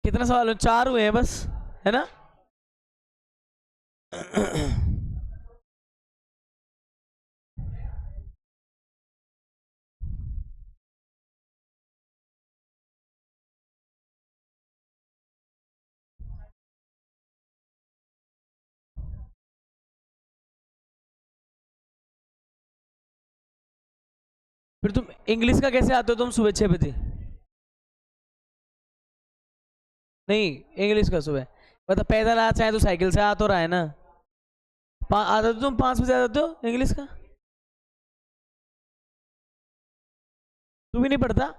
कितने सवाल? 4 हुए हैं बस, है ना? फिर तुम इंग्लिश का कैसे आते हो तुम सुबह 6 बजे? नहीं, इंग्लिश का सुबह मतलब पैदल आ चाहे तो साइकिल से आ तो रहा है ना। आता तो तुम 5 बजे आ जाते हो इंग्लिश का। तू भी नहीं पढ़ता?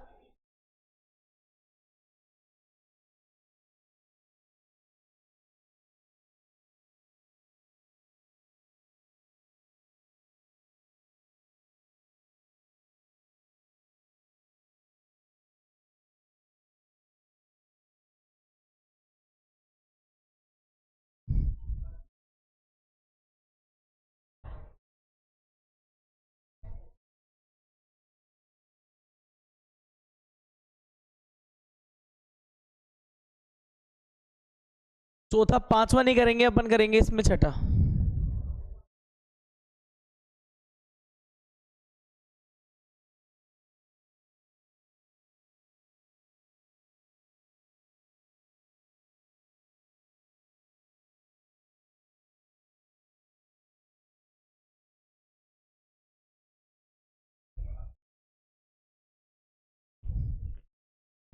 चौथा 5वां नहीं करेंगे अपन, करेंगे इसमें छठा।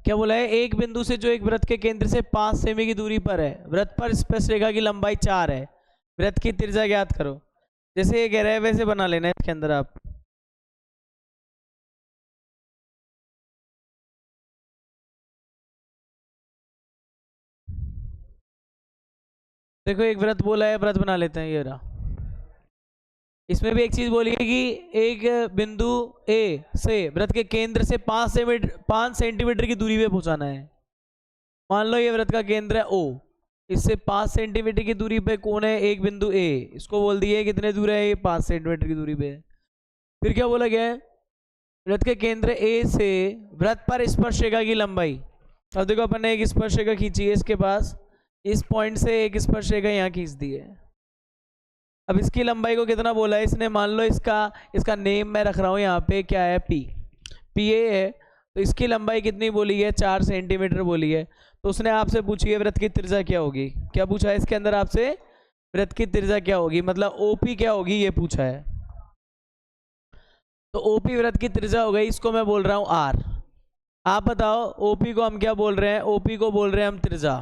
क्या बोला है? एक बिंदु से जो एक वृत्त के केंद्र से 5 सेमी की दूरी पर है, वृत्त पर स्पर्श रेखा की लंबाई 4 है, वृत्त की त्रिज्या ज्ञात करो। जैसे ये कह रहा है वैसे बना लेना है इसके अंदर आप। देखो एक वृत्त बोला है, वृत्त बना लेते हैं, ये रहा। इसमें भी एक चीज बोली है कि एक बिंदु ए से वृत्त के केंद्र से 5 सेंटीमीटर की दूरी पे पहुंचाना है। मान लो ये वृत्त का केंद्र है ओ, इससे 5 सेंटीमीटर की दूरी पे कौन है? एक बिंदु ए। इसको बोल दिए कितने दूर है? ये 5 सेंटीमीटर की दूरी पे। फिर क्या बोला गया है? वृत्त के केंद्र ए से वृत्त पर स्पर्श रेखा की लंबाई। अब देखो अपन ने एक स्पर्श रेखा खींची है इसके पास, इस पॉइंट से एक स्पर्श रेखा यहाँ खींच दी है। अब इसकी लंबाई को कितना बोला है इसने? मान लो इसका इसका नेम मैं रख रहा हूँ यहाँ पे, क्या है? पी। पी ए है, तो इसकी लंबाई कितनी बोली है? 4 सेंटीमीटर बोली है। तो उसने आपसे पूछी है वृत्त की त्रिज्या क्या होगी। क्या पूछा है इसके अंदर आपसे? वृत्त की त्रिज्या क्या होगी, मतलब ओपी क्या होगी, ये पूछा है। तो ओपी वृत्त की त्रिज्या हो गई, इसको मैं बोल रहा हूँ आर। आप बताओ ओपी को हम क्या बोल रहे हैं? ओपी को बोल रहे हैं हम त्रिज्या।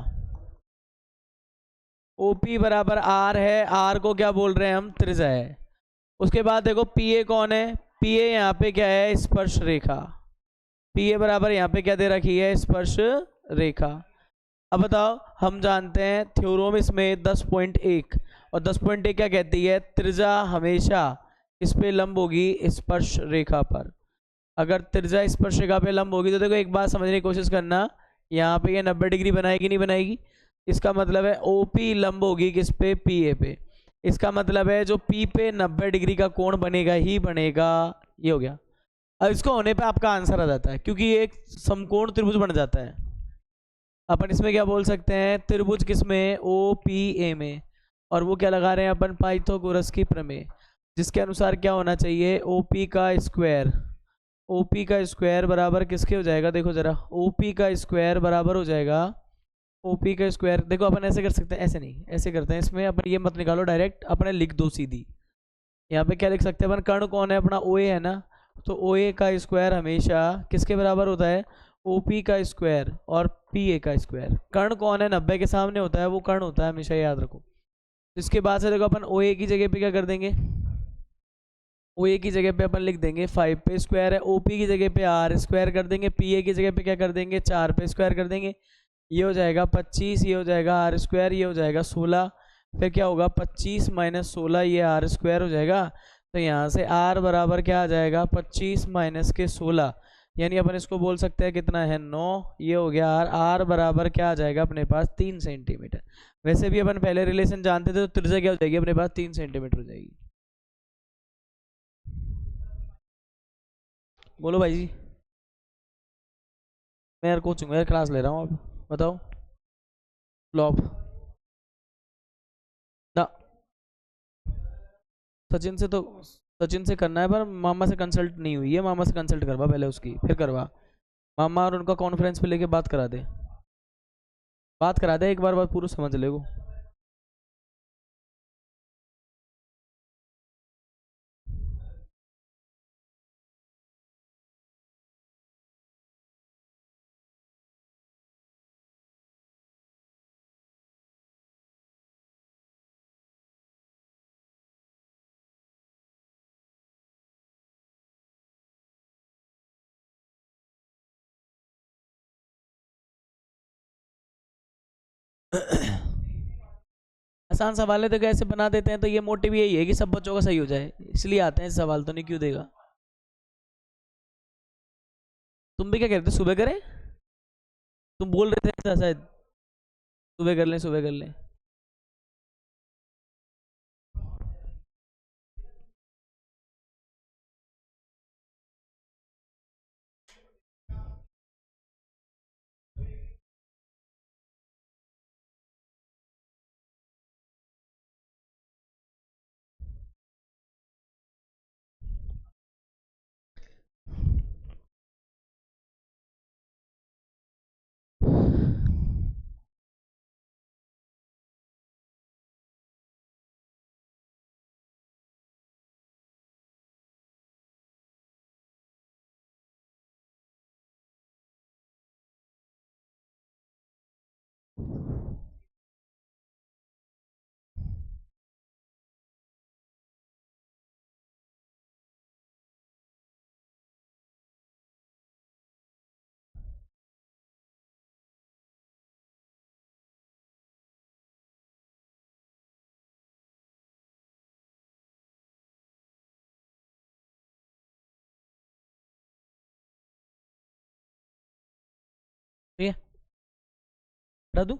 ओपी बराबर आर है, आर को क्या बोल रहे हैं हम? त्रिज्या है। उसके बाद देखो पी ए कौन है? पी ए यहाँ पे क्या है? स्पर्श रेखा। पी ए बराबर यहाँ पे क्या दे रखी है? स्पर्श रेखा। अब बताओ, हम जानते हैं थ्योरम इसमें 10.1, और 10.1 क्या कहती है? त्रिज्या हमेशा इस पे लंब होगी स्पर्श रेखा पर। अगर त्रिज्या स्पर्श रेखा पे लंब होगी तो देखो एक बात समझने की कोशिश करना, यहाँ पे ये 90 डिग्री बनाएगी नहीं बनाएगी? इसका मतलब है ओपी लंब होगी किस पे? पी ए पे। इसका मतलब है जो पी पे 90 डिग्री का कोण बनेगा ही बनेगा। ये हो गया। अब इसको होने पे आपका आंसर आ जाता है, क्योंकि ये एक समकोण त्रिभुज बन जाता है। अपन इसमें क्या बोल सकते हैं? त्रिभुज किसमें? ओ पी ए में। और वो क्या लगा रहे हैं अपन? पाइथागोरस की प्रमेय, जिसके अनुसार क्या होना चाहिए? ओपी का स्क्वायर। ओपी का स्क्वायर बराबर किसके हो जाएगा? देखो जरा, ओपी का स्क्वायर बराबर हो जाएगा, ओपी का स्क्वायर। देखो अपन ऐसे कर सकते हैं, ऐसे नहीं, ऐसे करते हैं। इसमें अपन ये मत निकालो डायरेक्ट, अपने लिख दो सीधी। यहाँ पे क्या लिख सकते हैं अपन? कर्ण कौन है अपना? ओ ए है ना। तो ओ ए का स्क्वायर हमेशा किसके बराबर होता है? ओपी का स्क्वायर और पी ए का स्क्वायर। कर्ण कौन है? 90 के सामने होता है वो कर्ण होता है, हमेशा याद रखो। इसके बाद से देखो अपन ओ ए की जगह पे क्या कर देंगे? ओ ए की जगह पे अपन लिख देंगे 5 पे स्क्वायर है। ओ पी की जगह पे आर स्क्वायर कर देंगे। पी ए की जगह पे क्या कर देंगे? 4 पे स्क्वायर कर देंगे। ये हो जाएगा 25, ये हो जाएगा आर स्क्वायर, ये हो जाएगा 16। फिर क्या होगा? 25 माइनस 16, ये आर स्क्वायर हो जाएगा। तो यहाँ से आर बराबर क्या आ जाएगा? 25 माइनस के 16, यानी अपन इसको बोल सकते हैं कितना है? 9। ये हो गया आर। आर बराबर क्या आ जाएगा अपने पास? 3 सेंटीमीटर। वैसे भी अपन पहले रिलेशन जानते थे, तो त्रिज्या क्या हो जाएगी अपने पास? 3 सेंटीमीटर हो जाएगी। बोलो भाई जी। मैं यार कोचिंग में यार क्लास ले रहा हूँ अब। बताओ। फ्लॉप। ना। सचिन से तो सचिन से करना है पर मामा से कंसल्ट नहीं हुई है। मामा से कंसल्ट करवा पहले उसकी, फिर करवा। मामा और उनका कॉन्फ्रेंस पे लेके बात करा दे। बात करा दे एक बार, बात पूरी समझ ले वो। आसान सवाल है तो कैसे बना देते हैं, तो ये मोटिव यही है कि सब बच्चों का सही हो जाए, इसलिए आते हैं सवाल, तो नहीं क्यों देगा। तुम भी क्या कहते थे, सुबह करें? तुम बोल रहे थे ऐसा शायद। सुबह कर लें, सुबह कर लें। ठीक है, हटा दूं?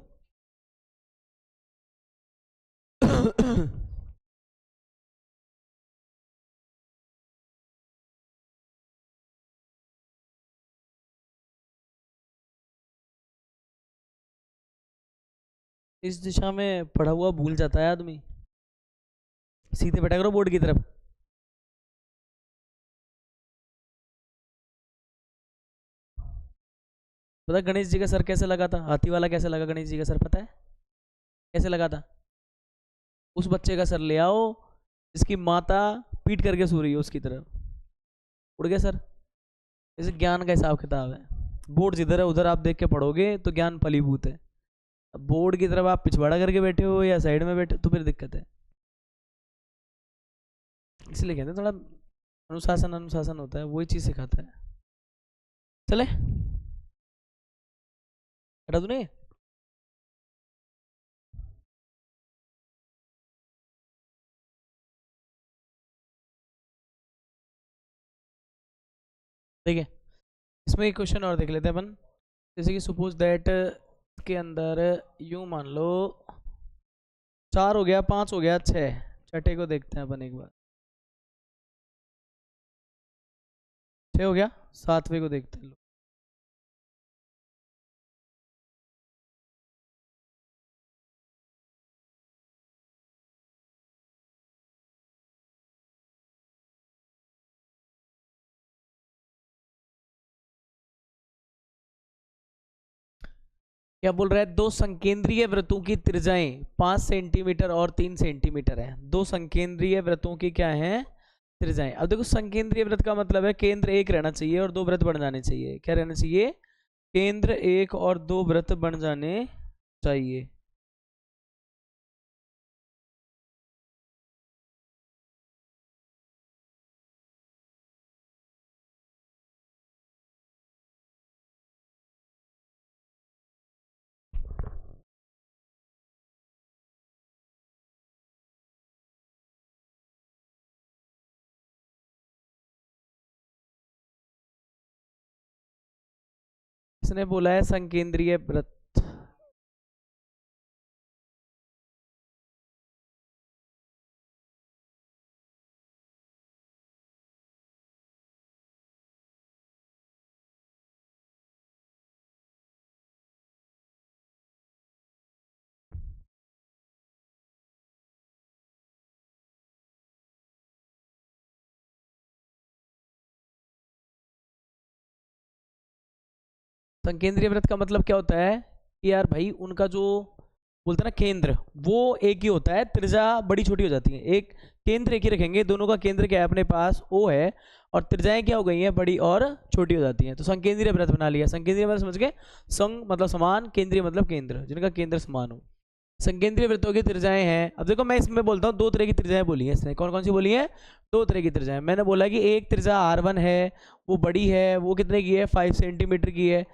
इस दिशा में पढ़ा हुआ भूल जाता है आदमी। सीधे बैठा करो बोर्ड की तरफ। पता है गणेश जी का सर कैसे लगा था, हाथी वाला कैसे लगा गणेश जी का सर, पता है कैसे लगा था? उस बच्चे का सर ले आओ जिसकी माता पीट करके सो रही है उसकी तरफ। उड़ गया सर। जैसे ज्ञान का हिसाब किताब है, बोर्ड जिधर है उधर आप देख के पढ़ोगे तो ज्ञान फलीभूत है। अब बोर्ड की तरफ आप पिछवाड़ा करके बैठे हो या साइड में बैठे हो तो फिर दिक्कत है। इसलिए कहते हैं थोड़ा अनुशासन अनुशासन होता है, वही चीज़ सिखाता है। चले, हटा दूँ नहीं? ठीक है, इसमें एक क्वेश्चन और देख लेते हैं अपन। जैसे कि सपोज दैट के अंदर यूं मान लो 4 हो गया, 5 हो गया, 6। छठे को देखते हैं अपन एक बार। 6 हो गया, 7वें को देखते हैं। क्या बोल रहा है, दो संकेंद्रीय वृत्तों की त्रिज्याएं 5 सेंटीमीटर और 3 सेंटीमीटर है। दो संकेंद्रीय वृत्तों की क्या है, त्रिज्याएं। अब देखो संकेंद्रीय वृत्त का मतलब है केंद्र एक रहना चाहिए और दो वृत्त बन जाने चाहिए। क्या रहना चाहिए? केंद्र एक और दो वृत्त बन जाने चाहिए। इसने बोला है संकेंद्रीय वृत्त। संकेंद्रीय वृत्त का मतलब क्या होता है कि यार भाई उनका जो बोलते हैं ना केंद्र, वो एक ही होता है, त्रिज्या बड़ी छोटी हो जाती है। एक केंद्र एक ही रखेंगे, दोनों का केंद्र क्या है अपने पास, O है, और त्रिज्याएं क्या हो गई हैं, बड़ी और छोटी हो जाती हैं। तो संकेंद्रीय वृत्त बना लिया। संकेंद्रीय मतलब समझ गए, संग मतलब समान, केंद्रीय मतलब केंद्र, जिनका केंद्र समान हो। संकेंद्रीय वृत्तों की त्रिज्याएं हैं। अब देखो मैं इसमें बोलता हूँ दो तरह की त्रिज्याएं बोली हैं इसने। कौन कौन सी बोली है? दो तरह की त्रिज्याएं। मैंने बोला कि एक त्रिज्या R1 है, वो बड़ी है, वो कितने की है, 5 सेंटीमीटर की है।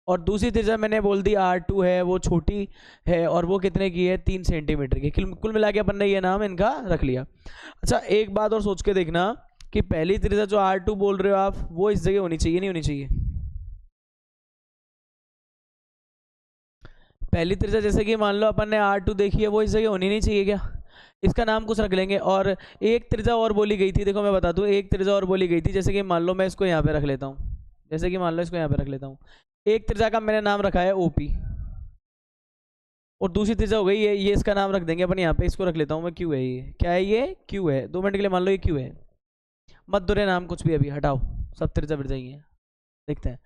और दूसरी त्रिज्या मैंने बोल दी R2 है, वो छोटी है और वो कितने की है, 3 सेंटीमीटर की। कुल मिला के अपन ने ये नाम इनका रख लिया। अच्छा एक बात और सोच के देखना कि पहली त्रिज्या जो R2 बोल रहे हो आप, वो इस जगह होनी चाहिए, नहीं होनी चाहिए? पहली त्रिज्या जैसे कि मान लो अपन ने R2 देखी है, वो इस जगह होनी नहीं चाहिए क्या? इसका नाम कुछ रख लेंगे। और एक त्रिज्या और बोली गई थी, देखो मैं बता दूं, एक त्रिज्या और बोली गई थी, जैसे कि मान लो मैं इसको यहाँ पे रख लेता हूँ, जैसे कि मान लो इसको यहाँ पे रख लेता हूँ। एक त्रिज्या का मैंने नाम रखा है OP, और दूसरी त्रिज्या हो गई ये इसका नाम रख देंगे अपन यहाँ पे, इसको रख लेता हूँ मैं Q है। ये क्या है? ये Q है। 2 मिनट के लिए मान लो ये Q है, मत दोहरे नाम कुछ भी, अभी हटाओ, सब त्रिज्या बढ़ जाएंगे। देखते हैं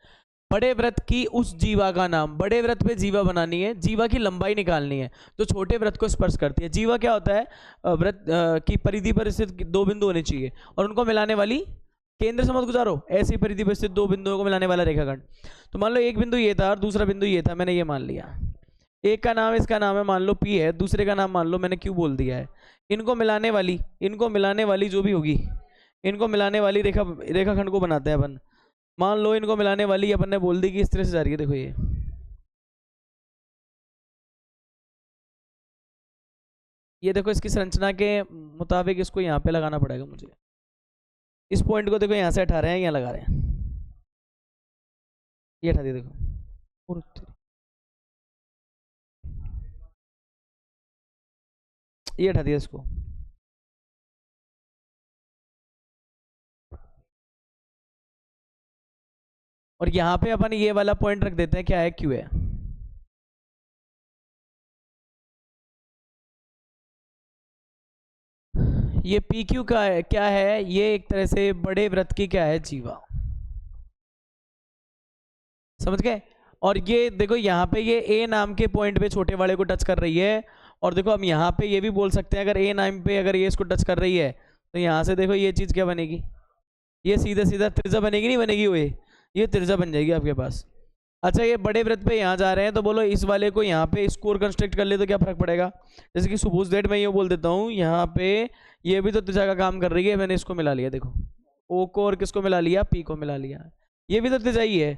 बड़े वृत्त की उस जीवा का नाम। बड़े वृत्त पे जीवा बनानी है, जीवा की लंबाई निकालनी है जो छोटे वृत्त को स्पर्श करती है। जीवा क्या होता है? वृत्त की परिधि पर स्थित 2 बिंदु होने चाहिए और उनको मिलाने वाली, केंद्र से मत गुजारो, ऐसी परिधि पर स्थित 2 बिंदुओं को मिलाने वाला रेखाखंड। तो मान लो एक बिंदु ये था और दूसरा बिंदु ये था, मैंने ये मान लिया। एक का नाम, इसका नाम है मान लो P है, दूसरे का नाम मान लो मैंने Q बोल दिया है। इनको मिलाने वाली जो भी होगी, इनको मिलाने वाली रेखाखंड को बनाते हैं अपन। मान लो इनको मिलाने वाली अपन ने बोल दी कि इस तरह से जा रही है। देखो ये देखो इसकी संरचना के मुताबिक इसको यहाँ पे लगाना पड़ेगा मुझे। इस पॉइंट को देखो यहाँ से हटा रहे हैं, यहाँ लगा रहे हैं, ये हटा दिया देखो, ये हटा दिया इसको। और यहाँ पे अपन ये वाला पॉइंट रख देते हैं, क्या है? Q है। ये PQ का है, क्या है? ये एक तरह से बड़े वृत्त की क्या है? जीवा। समझ गए? और ये देखो यहाँ पे ये A नाम के पॉइंट पे छोटे वाले को टच कर रही है। और देखो हम यहाँ पे ये भी बोल सकते हैं, अगर A नाम पे अगर ये इसको टच कर रही है तो यहाँ से देखो ये चीज़ क्या बनेगी, ये सीधा सीधा त्रिज्या बनेगी, नहीं बनेगी? वो ये त्रिज्या बन जाएगी आपके पास। अच्छा ये बड़े वृत्त पे यहाँ जा रहे हैं तो बोलो इस वाले को यहाँ पे स्कोर कंस्ट्रक्ट कर ले तो क्या फर्क पड़ेगा? जैसे कि सपोज दैट मैं ये बोल देता हूँ, यहाँ पे ये भी तो त्रिज्या का काम कर रही है, मैंने इसको मिला लिया। देखो O को और किसको मिला लिया? P को मिला लिया। ये भी तो त्रिज्या ही है।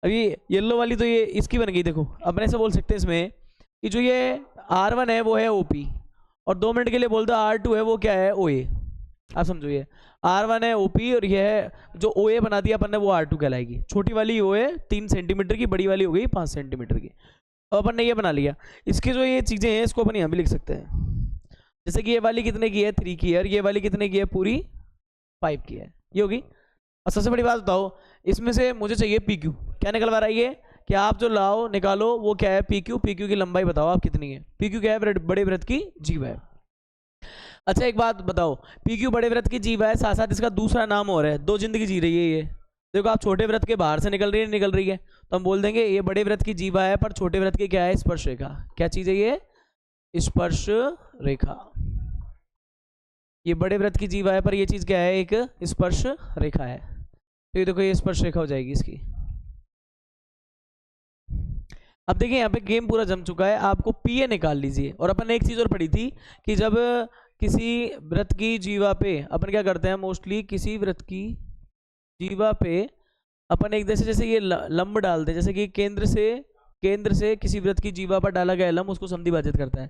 अभी येलो वाली तो ये इसकी बन गई। देखो अपन ऐसे बोल सकते हैं इसमें कि जो ये R1 है वो है OP, और 2 मिनट के लिए बोल दो R2 है वो क्या है? OA। आप समझो, ये R1 है OP और ये है जो OA बना दिया अपन ने, वो R2 कहलाएगी। छोटी वाली OA 3 सेंटीमीटर की, बड़ी वाली हो गई 5 सेंटीमीटर की। अब अपन ने ये बना लिया। इसकी जो ये चीज़ें हैं इसको अपन यहाँ भी लिख सकते हैं, जैसे कि ये वाली कितने की है? 3 की है, और ये वाली कितने की है? पूरी 5 की है। ये होगी। और सबसे बड़ी बात बताओ, इसमें से मुझे चाहिए PQ। क्या निकलवा रहा है ये? कि आप जो लाओ निकालो वो क्या है? PQ। PQ की लंबाई बताओ आप कितनी है? PQ क्या है? बड़े वृत्त की जीवा है। अच्छा एक बात बताओ, PQ बड़े वृत्त की जीवा है, साथ साथ इसका दूसरा नाम और है, 2 जिंदगी जी रही है ये। देखो आप छोटे वृत्त के बाहर से निकल रही है, निकल रही है, तो हम बोल देंगे ये बड़े वृत्त की जीवा है, पर छोटे वृत्त की क्या है? स्पर्श रेखा। क्या चीज है ये? स्पर्श रेखा। ये बड़े वृत्त की जीवा है पर ये चीज क्या है? एक स्पर्श रेखा है। तो ये देखो ये स्पर्श रेखा हो जाएगी इसकी। अब देखिए यहाँ पे गेम पूरा जम चुका है, आपको PA निकाल लीजिए। और अपन ने एक चीज और पढ़ी थी कि जब किसी वृत्त की जीवा पे अपन क्या करते हैं, मोस्टली किसी वृत्त की जीवा पे अपन एक जैसे ये लंब डालते हैं, जैसे कि केंद्र से किसी वृत्त की जीवा पर डाला गया लंब उसको समद्विभाजित करता है।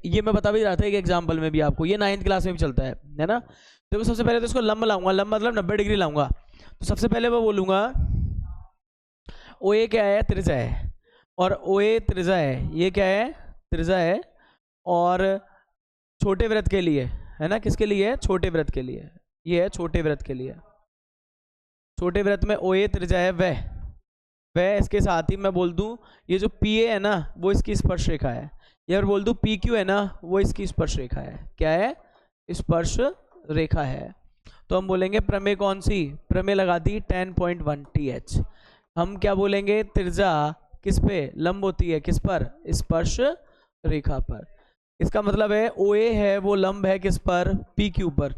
ये मैं बता भी रहा था एक एग्जाम्पल में भी आपको, ये 9th क्लास में भी चलता है ना। देखो सबसे पहले तो इसको लंब लाऊंगा, लंब मतलब 90 डिग्री लाऊंगा। तो सबसे पहले मैं बोलूंगा OA क्या है? त्रिज्या है, और OA त्रिज्या है, ये क्या है? त्रिज्या है। और छोटे वृत्त के लिए है ना, किसके लिए? छोटे वृत्त के लिए। ये है छोटे वृत्त के लिए। छोटे वृत्त में OA त्रिज्या है, वह इसके साथ ही मैं बोल दूं ये जो PA है ना वो इसकी स्पर्श रेखा है, या बोल दूं PQ है ना वो इसकी स्पर्श रेखा है। क्या है? स्पर्श रेखा है। तो हम बोलेंगे प्रमेय कौन सी? प्रमेय लगा दी 10.1 TH। हम क्या बोलेंगे, त्रिज्या किस पे लंब होती है, किस पर, स्पर्श रेखा पर। इसका मतलब है OA है वो लंब है किस पर, PQ पर।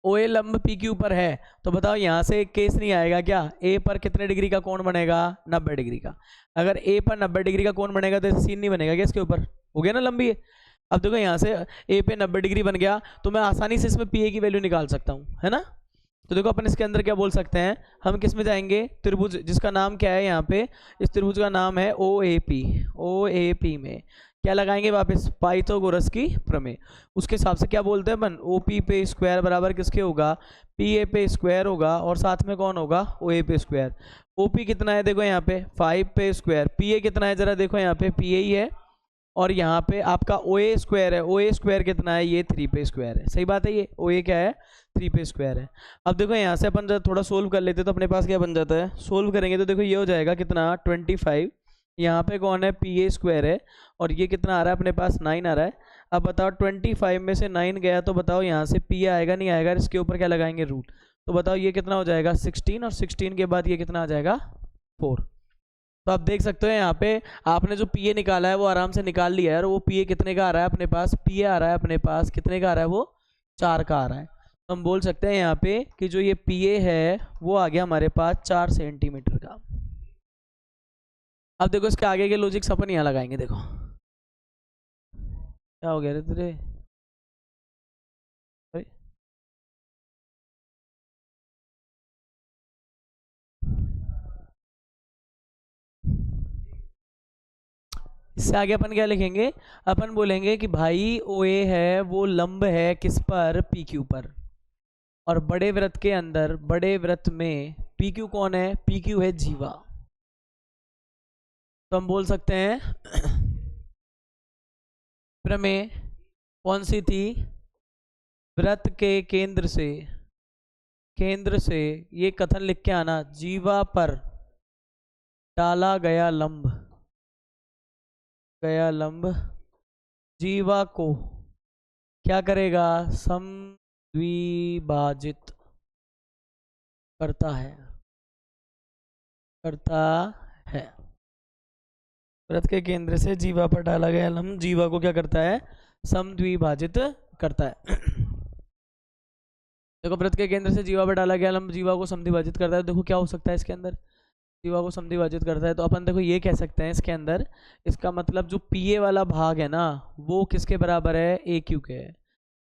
OA लंब PQ पर है, तो बताओ यहां से एक केस नहीं आएगा क्या, A पर कितने डिग्री का कोण बनेगा, 90 डिग्री का। अगर A पर 90 डिग्री का कोण बनेगा तो सीन नहीं बनेगा क्या इसके ऊपर, हो गया ना लंबी है। अब देखो यहाँ से A पे 90 डिग्री बन गया, तो मैं आसानी से इसमें PA की वैल्यू निकाल सकता हूँ, है ना। तो देखो अपन इसके अंदर क्या बोल सकते हैं, हम किस में जाएंगे, त्रिभुज जिसका नाम क्या है यहाँ पे, इस त्रिभुज का नाम है OAP। OAP में क्या लगाएंगे वापस, पाइथागोरस की प्रमेय। उसके हिसाब से क्या बोलते हैं अपन, OP पे स्क्वायर बराबर किसके होगा, PA पे स्क्वायर होगा, और साथ में कौन होगा, OA पे स्क्वायर। OP कितना है देखो यहाँ पे 5 पे स्क्वायर, PA कितना है जरा देखो यहाँ पे, PA ही है, और यहाँ पे आपका OA स्क्वायर है, OA स्क्वायर कितना है, ये 3 पे स्क्वायर है। सही बात है, ये OA क्या है, 3 पे स्क्वायर है। अब देखो यहाँ से अपन जब थोड़ा सोल्व कर लेते तो अपने पास क्या बन जाता है, सोल्व करेंगे तो देखो ये हो जाएगा कितना 25, यहाँ पे कौन है, PA स्क्वायर है, और ये कितना आ रहा है अपने पास 9 आ रहा है। अब बताओ 25 में से 9 गया तो बताओ यहाँ से PA आएगा नहीं आएगा, इसके ऊपर क्या लगाएंगे, रूट। तो बताओ ये कितना हो जाएगा 16, और 16 के बाद ये कितना आ जाएगा 4। तो आप देख सकते हो यहाँ पे आपने जो PA निकाला है वो आराम से निकाल लिया है, और वो PA कितने का आ रहा है अपने पास, PA आ रहा है अपने पास कितने का आ रहा है, वो 4 का आ रहा है। तो हम बोल सकते हैं यहाँ पे कि जो ये PA है वो आ गया हमारे पास 4 सेंटीमीटर का। अब देखो इसके आगे के लॉजिक्स अपन यहाँ लगाएंगे, देखो क्या हो गया रे तेरे, अरे इससे आगे अपन क्या लिखेंगे, अपन बोलेंगे कि भाई OA है वो लंब है किस पर, PQ पर, और बड़े वृत्त के अंदर, बड़े वृत्त में PQ कौन है, PQ है जीवा। तो हम बोल सकते हैं प्रमेय कौन सी थी, वृत्त के केंद्र से ये कथन लिख के आना, जीवा पर डाला गया लंब जीवा को क्या करेगा, समद्विभाजित करता है। वृत्त के केंद्र से जीवा पर डाला गया लंब जीवा को क्या करता है, समद्विभाजित करता है। देखो वृत्त के केंद्र से जीवा पर डाला गया लंब जीवा को समद्विभाजित करता है, देखो क्या हो सकता है इसके अंदर, जीवा को समद्विभाजित करता है, तो अपन देखो ये कह सकते हैं इसके अंदर, इसका मतलब जो PA वाला भाग है ना वो किसके बराबर है, AQ के है।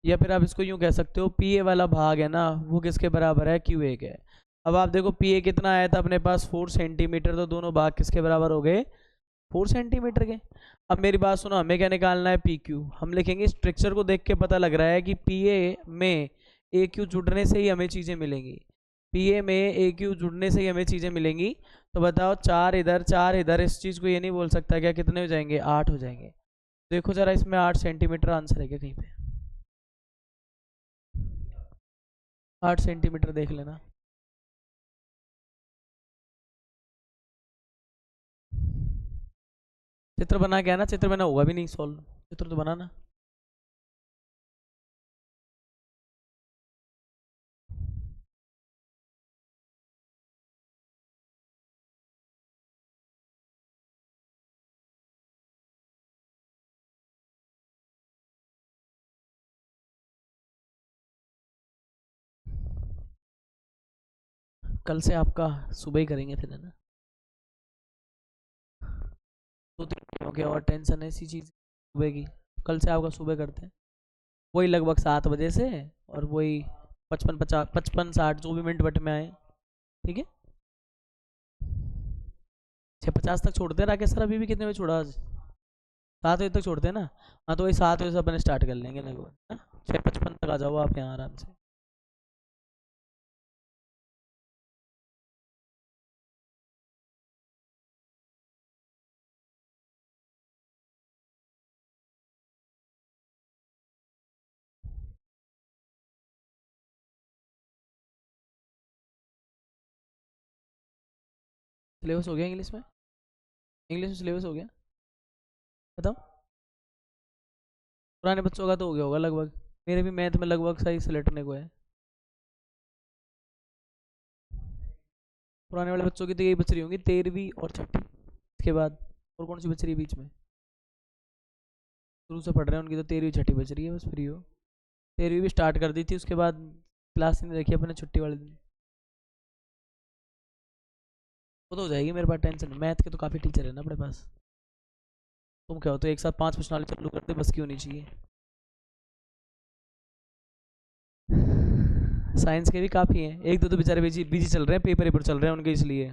या फिर आप इसको यूं कह सकते हो PA वाला भाग है ना वो किसके बराबर है, QA के है। अब आप देखो PA कितना आया था अपने पास 4 सेंटीमीटर, तो दोनों भाग किसके बराबर हो गए, 4 सेंटीमीटर के। अब मेरी बात सुनो, हमें क्या निकालना है, PQ। हम लिखेंगे स्ट्रक्चर को देख के पता लग रहा है कि PA में AQ जुड़ने से ही हमें चीज़ें मिलेंगी, PA में AQ जुड़ने से ही हमें चीज़ें मिलेंगी। तो बताओ 4 इधर 4 इधर, इस चीज़ को ये नहीं बोल सकता क्या, कितने हो जाएंगे, 8 हो जाएंगे। देखो जरा इसमें 8 सेंटीमीटर आंसर है क्या कहीं पे, 8 सेंटीमीटर देख लेना। चित्र बना के आना, चित्र बना होगा भी नहीं सॉल्व, चित्र तो बनाना। कल से आपका सुबह ही करेंगे फिर, है ना। 2-3 दिन हो गया और टेंशन ऐसी चीज़ सुबह की, कल से आपका सुबह करते हैं, वही लगभग 7 बजे से, और वही 55 60 जो भी मिनट बट में आए, ठीक है। 6:50 तक छोड़ते हैं राकेश सर, अभी भी कितने बजे छोड़ा आज, 7 बजे तक छोड़ते हैं ना। हाँ तो वही 7 बजे से अपन स्टार्ट कर लेंगे लगभग, 6:55 तक आ जाओ आप यहाँ आराम से। सिलेबस हो गया इंग्लिश में, इंग्लिश में सिलेबस हो गया, बताओ। पुराने बच्चों का तो हो गया होगा लगभग, मेरे भी मैथ में लगभग सही से लटने को है। पुराने वाले बच्चों की तो यही बच रही होंगी, 13वीं और 6ठी। इसके बाद और कौन सी बच रही है बीच में? शुरू से पढ़ रहे हैं उनकी तो 13वीं 6ठी बच रही है, बस फ्री हो। 13वीं भी स्टार्ट कर दी थी, उसके बाद क्लास नहीं रखी अपने छुट्टी वाले दिन। वो तो हो जाएगी, मेरे पास टेंशन नहीं, मैथ के तो काफ़ी टीचर है ना अपने पास। तुम क्या हो तो एक साथ 5 प्रश्नावली चालू कर दे, बस क्यों नहीं चाहिए। साइंस के भी काफ़ी हैं, एक दो तो बेचारे बिजी बिजी चल रहे हैं, पेपर चल रहे हैं उनके, इसलिए।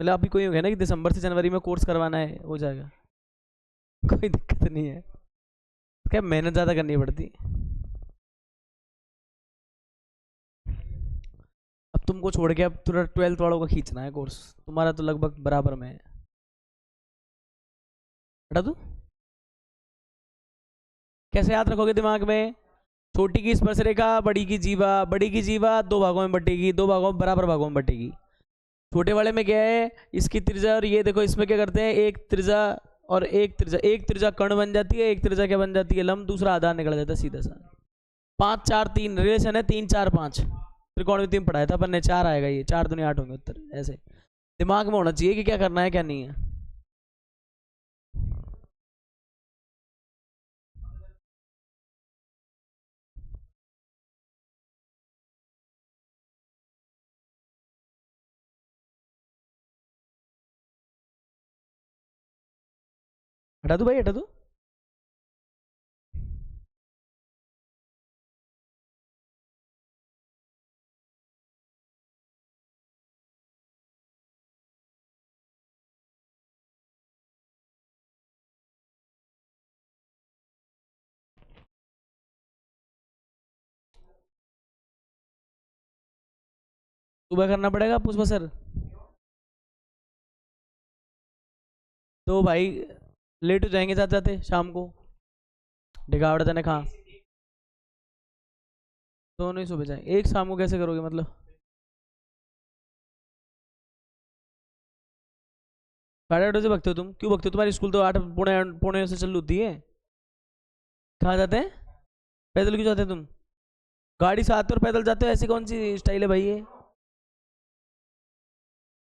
मतलब अभी कोई हो गया ना कि दिसंबर से जनवरी में कोर्स करवाना है, हो जाएगा। कोई दिक्कत नहीं है, क्या मेहनत ज़्यादा करनी पड़ती। अब तुमको छोड़ के अब थोड़ा 12th वालों का खींचना है कोर्स, तुम्हारा तो लगभग बराबर में है। हटा दूँ? कैसे याद रखोगे दिमाग में? छोटी की स्पर्श रेखा, बड़ी की जीवा, बड़ी की जीवा 2 भागों में बटेगी, 2 भागों में बराबर भागों में बटेगी। छोटे वाले में क्या है, इसकी त्रिज्या, और ये देखो इसमें क्या करते हैं, एक त्रिज्या और एक त्रिज्या, एक त्रिज्या कर्ण बन जाती है, एक त्रिज्या क्या बन जाती है, लंब, दूसरा आधार निकल जाता है सीधा सा। 5 4 3 रिलेशन है, 3 4 5 त्रिकोणमिति में पढ़ाया था अपन ने, 4 आएगा, ये 4 दूनी 8 होंगे उत्तर। ऐसे दिमाग में होना चाहिए कि क्या करना है क्या नहीं है। हटा दो भाई, हटा दो। सुबह करना पड़ेगा पुष्पा सर। तो भाई लेट हो जाएंगे जाते जाते शाम को, ढिगावड़ ने कहा। दोनों ही सुबह जाएंगे, एक शाम को कैसे करोगे मतलब? 8:30 बजे भगते हो तुम? क्यों भगते हो? तुम्हारी स्कूल तो 8 पौने पौने से चालू होती है। कहाँ जाते हैं? पैदल क्यों जाते हैं तुम? गाड़ी से आते हो और पैदल जाते हो, ऐसी कौन सी स्टाइल है भाई ये?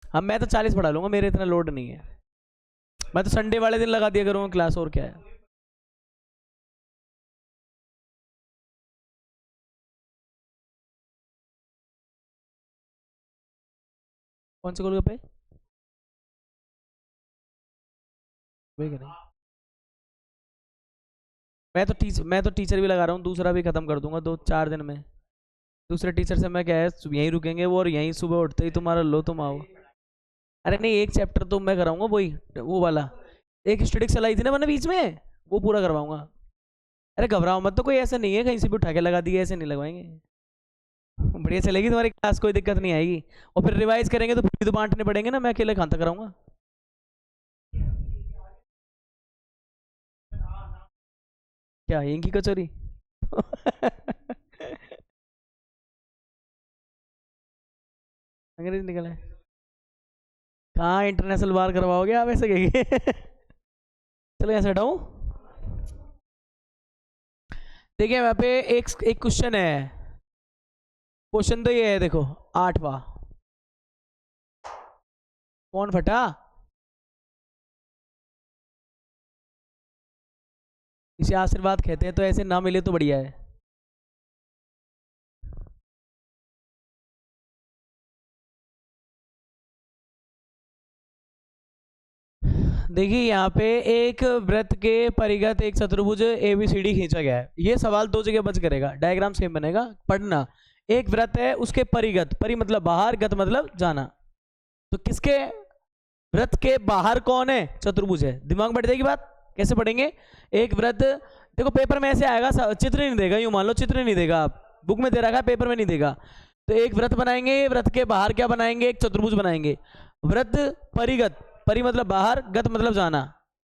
हाँ मैं तो 40 पढ़ा लूंगा, मेरे इतना लोड नहीं है। मैं तो संडे वाले दिन लगा दिया करूँगा क्लास, और क्या है। कौन से गोलगप्पे? वही करें। मैं तो टीचर भी लगा रहा हूँ, दूसरा भी खत्म कर दूंगा 2 4 दिन में। दूसरे टीचर से मैं क्या है, यहीं रुकेंगे वो, और यहीं सुबह उठते ही तुम्हारा लो तुम आओ। अरे नहीं, एक चैप्टर तो मैं कराऊंगा, वही वो वाला, एक स्टैटिक चलाई थी ना मैंने बीच में, वो पूरा करवाऊंगा। अरे घबराओ मत, तो कोई ऐसा नहीं है कहीं से भी उठा के लगा दिए, ऐसे नहीं लगवाएंगे। बढ़िया चलेगी तुम्हारी क्लास, कोई दिक्कत नहीं आएगी। और फिर रिवाइज करेंगे तो फिर भी तो बांटने पड़ेंगे ना, मैं अकेले कहाँ तक कराऊंगा। क्या यहीं की कचौरी? अंग्रेज निकला है? कहाँ इंटरनेशनल बार करवाओगे आप ऐसे कहेंगे? चलो यहाँ से हटाऊं। देखिए वहाँ पे एक एक क्वेश्चन है। क्वेश्चन तो ये है देखो, 8वां। कौन फटा? इसे आशीर्वाद कहते हैं, तो ऐसे ना मिले तो बढ़िया है। देखिए यहाँ पे एक वृत्त के परिगत एक चतुर्भुज ABCD खींचा गया है। ये सवाल 2 जगह बच करेगा, डायग्राम सेम बनेगा, पढ़ना। एक वृत्त है, उसके परिगत, परि मतलब बाहर, गत मतलब जाना। तो किसके वृत्त के बाहर कौन है? चतुर्भुज है। दिमाग में बैठ जाएगी बात। कैसे पढ़ेंगे? एक वृत्त, देखो पेपर में ऐसे आएगा, चित्र नहीं देगा, यूं मान लो चित्र नहीं देगा, आप बुक में दे रखा है, पेपर में नहीं देगा। तो एक वृत्त बनाएंगे, वृत्त के बाहर क्या बनाएंगे? एक चतुर्भुज बनाएंगे। वृत्त परिगत, परि मतलब बाहर, गत मतलब जाना।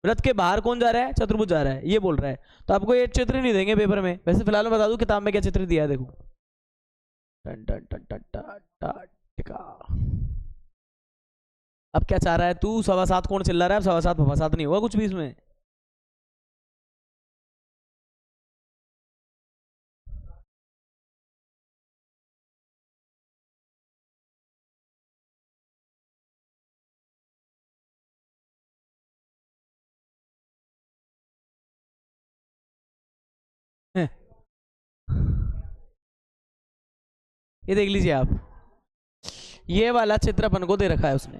वृत्त के बाहर कौन जा रहा है? चतुर्भुज जा रहा है, ये बोल रहा है। तो आपको ये चित्र नहीं देंगे पेपर में। वैसे फिलहाल मैं बता दूं किताब में क्या चित्र दिया है, देखो। टन टन टन टन टन टन टिका। अब क्या चाह रहा है तू? 7:15 कौन चिल्ला रहा है? 7:15 7 नहीं होगा कुछ भी इसमें। ये देख लीजिए आप, ये वाला चित्र अपन को दे रखा है उसने।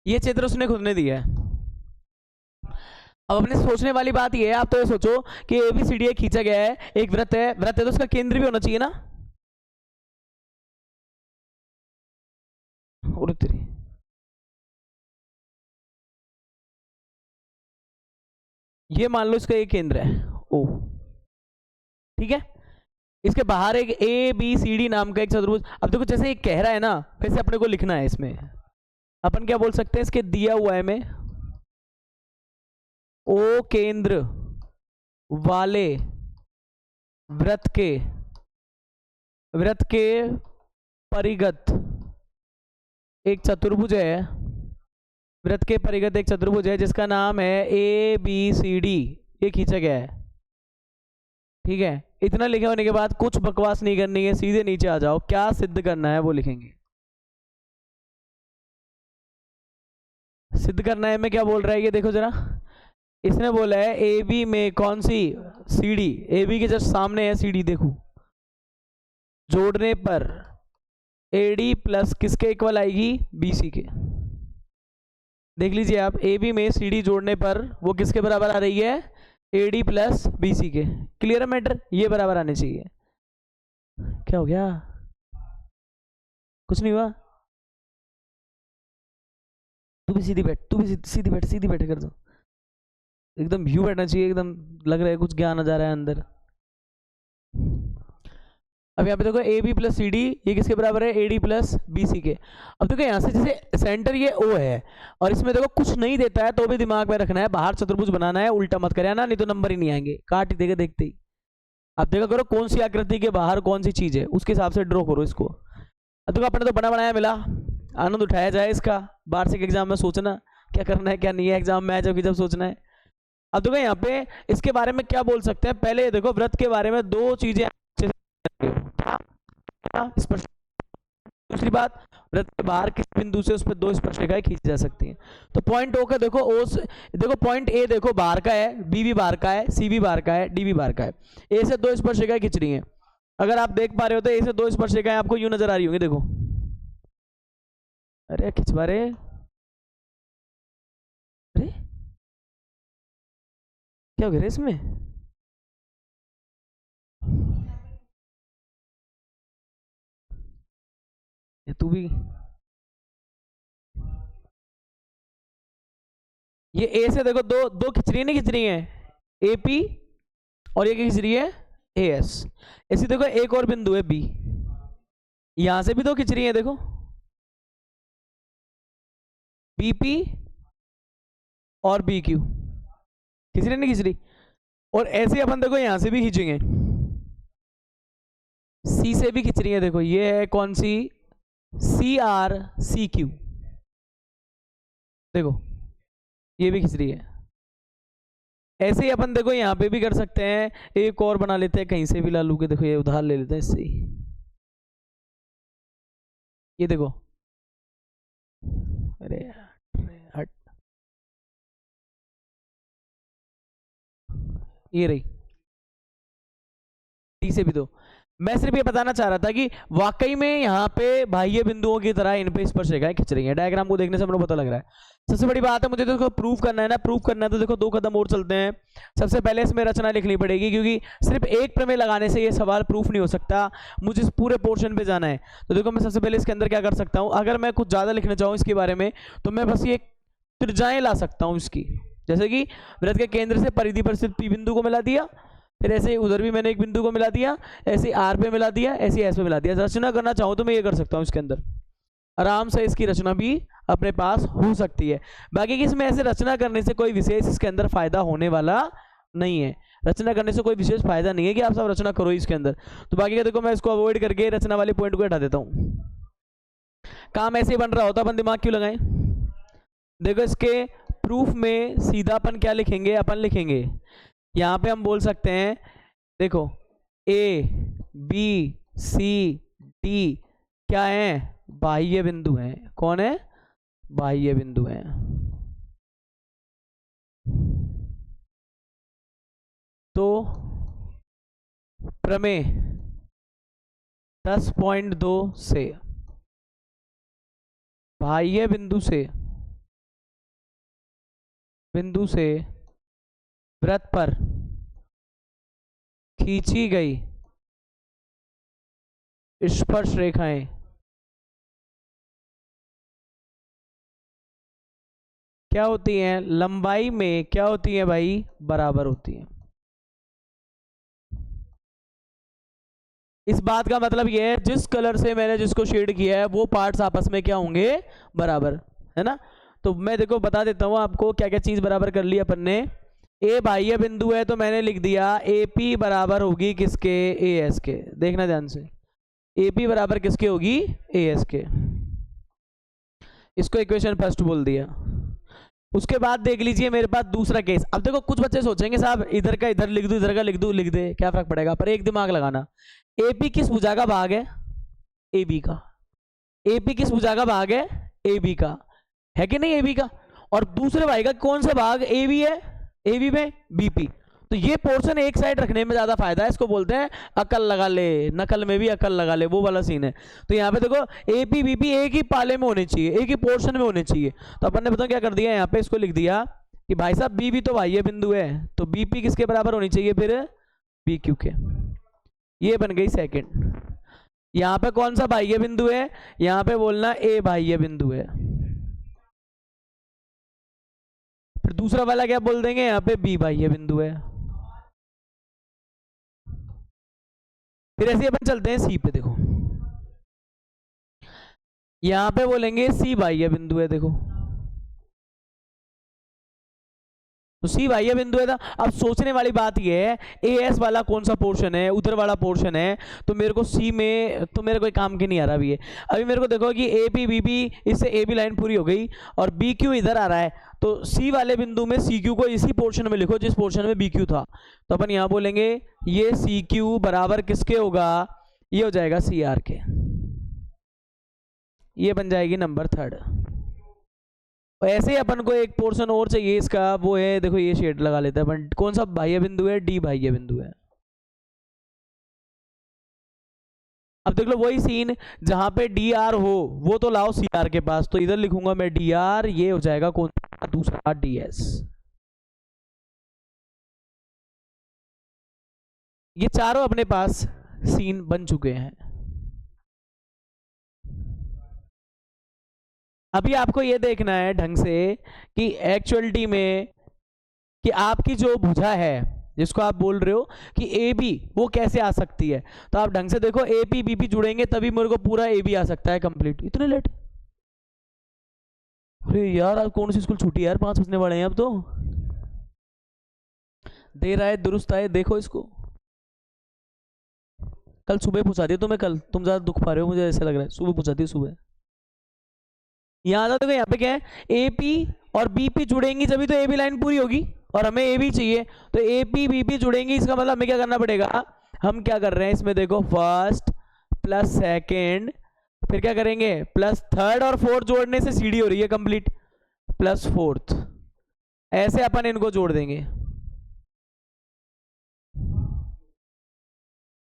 ये चित्र उसने खुद ने दिया है। अब अपने सोचने वाली बात ये है, आप तो ये सोचो कि ABCD खींचा गया है, एक वृत्त है, वृत्त है तो उसका केंद्र भी होना चाहिए ना। ये मान लो इसका एक केंद्र है O, ठीक है। इसके बाहर एक ABCD नाम का एक चतुर्भुज। अब देखो जैसे ये कह रहा है ना, वैसे अपने को लिखना है इसमें। अपन क्या बोल सकते हैं, इसके दिया हुआ है में O केंद्र वाले वृत्त के परिगत एक चतुर्भुज है, वृत्त के परिगत एक चतुर्भुज है जिसका नाम है ABCD। ये खींचा गया है, ठीक है। इतना लिखे होने के बाद कुछ बकवास नहीं करनी है, सीधे नीचे आ जाओ, क्या सिद्ध करना है वो लिखेंगे। सिद्ध करना है में क्या बोल रहा है ये देखो जरा, इसने बोला है AB में कौन सी CD, AB के जस्ट सामने है CD, देखो जोड़ने पर AD प्लस किसके इक्वल आएगी, BC के। देख लीजिए आप, AB में CD जोड़ने पर वो किसके बराबर आ रही है, AD प्लस BC के। क्लियर है मैटर, ये बराबर आने चाहिए। क्या हो गया, कुछ नहीं हुआ, तू भी सीधी बैठ, तू भी सीधी बैठ, सीधी बैठ कर दो, एकदम व्यू बैठना चाहिए, एकदम लग रहा है कुछ ज्ञान आ जा रहा है अंदर। अब यहाँ पे देखो AB प्लस CD ये किसके बराबर है, AD प्लस BC के। अब देखो यहाँ से जैसे सेंटर ये O है और इसमें देखो कुछ नहीं देता है तो भी दिमाग में रखना है, बाहर चतुर्भुज बनाना है, उल्टा मत करे ना, नहीं तो नंबर ही नहीं आएंगे, काट ही देगा देखते ही। अब देखो करो कौन सी आकृति के बाहर कौन सी चीज है, उसके हिसाब से ड्रॉ करो इसको। अब देखो अपने तो बना बनाया मिला, आनंद उठाया जाए इसका। वार्षिक एग्जाम में सोचना क्या करना है क्या नहीं है, एग्जाम में जब सोचना है। अब देखो यहाँ पे इसके बारे में क्या बोल सकते हैं, पहले देखो वृत्त के बारे में दो चीजें, दूसरी बात वृत्त के बाहर किस बिंदु से उस पर दो स्पर्शरेखाएं खींची जा सकती हैं। तो पॉइंट O का देखो, O से देखो पॉइंट A देखो बाहर का है, B भी बाहर का है, C भी बाहर का है, D भी बाहर का है। A से दो स्पर्शरेखाएं खींच रही हैं, अगर आप देख पा रहे हो तो A से दो स्पर्शरेखाएं आपको यूं नजर आ रही होंगी, देखो अरे खिंचवा रहे, अरे क्या हो गया इसमें, तू भी ये A से देखो दो दो खिंच रही है, नहीं खिंच रही है, AP और ये खिंच रही है AS। ऐसी देखो एक और बिंदु है B, यहां से भी दो खिंच रही है, देखो BP और BQ, खिंच रही नहीं खिंच रही। और ऐसे अपन देखो यहां से भी खींचेंगे, C से भी खिंच रही है, देखो ये है कौन सी, CRCQ, देखो ये भी खिंच रही है। ऐसे ही अपन देखो यहाँ पे भी कर सकते हैं, एक और बना लेते हैं कहीं से भी लालू के, देखो ये उधार ले लेते हैं इससे, ये देखो अरे हट, ये रही, डी से भी दो। मैं सिर्फ ये बताना चाह रहा था कि वाकई में यहाँ पे बाह्य बिंदुओं की तरह इन पे स्पर्शरेखाएं खिंच रही हैं, डायग्राम को देखने से हम लोग पता लग रहा है। सबसे बड़ी बात है, मुझे तो प्रूव करना है ना, प्रूव करना है तो देखो दो कदम और चलते हैं। सबसे पहले इसमें रचना लिखनी पड़ेगी, क्योंकि सिर्फ एक प्रमेय लगाने से ये सवाल प्रूफ नहीं हो सकता, मुझे इस पूरे पोर्शन पे जाना है। तो देखो मैं सबसे पहले इसके अंदर क्या कर सकता हूँ, अगर मैं कुछ ज्यादा लिखना चाहूँ इसके बारे में तो मैं बस ये त्रिज्याएं ला सकता हूँ इसकी, जैसे कि वृत्त के केंद्र से परिधि पर स्थित P बिंदु को मिला दिया, फिर ऐसे उधर भी मैंने एक बिंदु को मिला दिया, ऐसे R पे मिला दिया, ऐसे S पे मिला दिया। रचना करना चाहूँ तो मैं ये कर सकता हूँ, इसके अंदर आराम से इसकी रचना भी अपने पास हो सकती है। बाकी कि इसमें ऐसे रचना करने से कोई विशेष इसके अंदर फायदा होने वाला नहीं है, रचना करने से कोई विशेष फायदा नहीं है कि आप सब रचना करो इसके अंदर। तो बाकी का देखो मैं इसको अवॉइड करके रचना वाले पॉइंट को हटा देता हूँ। काम ऐसे ही बन रहा होता, अपन दिमाग क्यों लगाएं। देखो इसके प्रूफ में सीधा अपन क्या लिखेंगे, अपन लिखेंगे यहाँ पे हम बोल सकते हैं, देखो A B C D क्या है, बाह्य बिंदु हैं। कौन है, बाह्य बिंदु हैं। तो प्रमेय 10.2 से बाह्य बिंदु से वृत्त पर खींची गई स्पर्श रेखाएं क्या होती हैं? लंबाई में क्या होती हैं भाई? बराबर होती हैं। इस बात का मतलब यह है जिस कलर से मैंने जिसको शेड किया है वो पार्ट्स आपस में क्या होंगे? बराबर, है ना। तो मैं देखो बता देता हूं आपको क्या क्या चीज बराबर कर ली अपन ने। ए बाह्य बिंदु है तो मैंने लिख दिया AP बराबर होगी किसके? AS के। देखना ध्यान से, AP बराबर किसके होगी? AS के। इसको इक्वेशन फर्स्ट बोल दिया। उसके बाद देख लीजिए मेरे पास दूसरा केस। अब देखो कुछ बच्चे सोचेंगे साहब इधर का इधर लिख दूं, इधर का लिख दूं, लिख दे, क्या फर्क पड़ेगा? पर एक दिमाग लगाना, AP किस भुजा का भाग है? AB का। AP किस भुजा का भाग है? AB का, है कि नहीं? AB का। और दूसरे भाई का कौन सा भाग? AB है। AB में BP। तो ये पोर्शन एक साइड रखने में ज्यादा फायदा है। इसको बोलते हैं अकल लगा ले, नकल में भी अकल लगा ले, वो वाला सीन है। तो यहाँ पे देखो AP BP एक ही पाले में होने चाहिए, एक ही पोर्शन में होने चाहिए। तो अपन ने बताओ क्या कर दिया, यहाँ पे इसको लिख दिया कि भाई साहब BB तो बाह्य बिंदु है तो BP किसके बराबर होनी चाहिए? फिर BQ के। ये बन गई सेकंड। यहाँ पे कौन सा बाह्य बिंदु है? यहाँ पे बोलना A बाह्य बिंदु है। फिर दूसरा वाला क्या बोल देंगे? यहाँ पे B बाह्य बिंदु है। फिर ऐसे अपन चलते हैं C पे। देखो यहां पे बोलेंगे C बाह्य बिंदु है। देखो तो C बाह्य बिंदु है था। अब सोचने वाली बात यह है AS वाला कौन सा पोर्शन है? उधर वाला पोर्शन है। तो मेरे को C में तो मेरे कोई काम की नहीं आ रहा अभी ये। अभी मेरे को देखो कि AP BP, इससे AB लाइन पूरी हो गई और BQ इधर आ रहा है। तो C वाले बिंदु में CQ को इसी पोर्शन में लिखो जिस पोर्शन में BQ था। तो अपन यहां बोलेंगे ये CQ बराबर किसके होगा? ये हो जाएगा CR के। ये बन जाएगी नंबर थर्ड। ऐसे ही अपन को एक पोर्शन और चाहिए इसका, वो है देखो ये शेड लगा लेते हैं अपन। कौन सा बाह्य बिंदु है? D बाह्य बिंदु है। अब देख लो वही सीन जहां पे DR हो वो तो लाओ CR के पास। तो इधर लिखूंगा मैं DR, ये हो जाएगा कौन सा? दूसरा DS। ये चारों अपने पास सीन बन चुके हैं। अभी आपको ये देखना है ढंग से कि एक्चुअलिटी में कि आपकी जो भुजा है जिसको आप बोल रहे हो कि AB वो कैसे आ सकती है। तो आप ढंग से देखो AP BP जुड़ेंगे तभी मेरे को पूरा AB आ सकता है कंप्लीट। इतने लेट? अरे यार आज कौन सी स्कूल छूटी यार, 5 बजने वाले हैं अब तो। देर आए दुरुस्त आए, देखो इसको। कल सुबह पूछा दिया तुम्हें, कल तुम ज्यादा दुख पा रहे हो मुझे ऐसा लग रहा है। सुबह पूछा दिया सुबह। यहाँ था देखो यहाँ पे क्या है? AP और BP जुड़ेंगी जब तो AB लाइन पूरी होगी और हमें AB चाहिए। तो AP BP जुड़ेंगी, इसका मतलब हमें क्या करना पड़ेगा? हम क्या कर रहे हैं इसमें देखो, फर्स्ट प्लस सेकेंड, फिर क्या करेंगे? प्लस थर्ड और फोर्थ जोड़ने से CD हो रही है कंप्लीट, प्लस फोर्थ। ऐसे अपन इनको जोड़ देंगे।